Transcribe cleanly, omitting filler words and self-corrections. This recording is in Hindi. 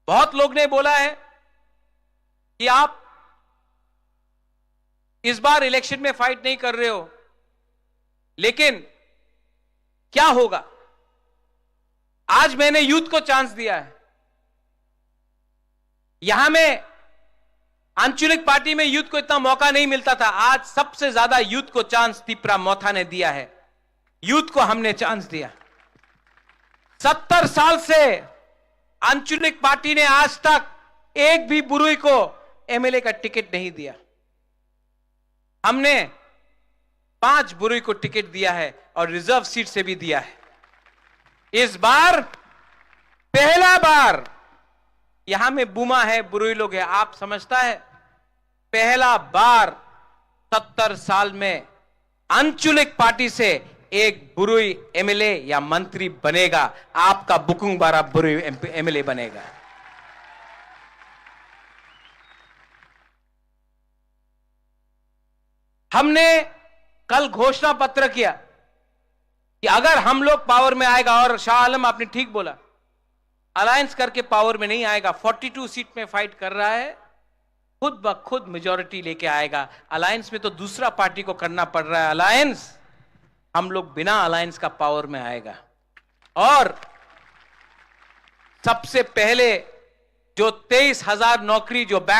बहुत लोग ने बोला है कि आप इस बार इलेक्शन में फाइट नहीं कर रहे हो, लेकिन क्या होगा? आज मैंने यूथ को चांस दिया है। यहां में आंचलिक पार्टी में यूथ को इतना मौका नहीं मिलता था। आज सबसे ज्यादा यूथ को चांस तीपरा मोथा ने दिया है। यूथ को हमने चांस दिया। 70 साल से आंचलिक पार्टी ने आज तक एक भी बुरुई को एमएलए का टिकट नहीं दिया। हमने 5 बुरुई को टिकट दिया है और रिजर्व सीट से भी दिया है। इस बार पहला बार यहां में बुमा है, बुरुई लोग है, आप समझता है, पहला बार 70 साल में आंचलिक पार्टी से एक बुरुई एमएलए या मंत्री बनेगा। आपका बुकुंग बारा बुरुई एमएलए बनेगा। हमने कल घोषणा पत्र किया कि अगर हम लोग पावर में आएगा, और शाह आलम आपने ठीक बोला, अलायंस करके पावर में नहीं आएगा। 42 सीट में फाइट कर रहा है, खुद ब खुद मेजॉरिटी लेके आएगा। अलायंस में तो दूसरा पार्टी को करना पड़ रहा है अलायंस। हम लोग बिना अलायंस का पावर में आएगा। और सबसे पहले जो 23,000 नौकरी जो बैक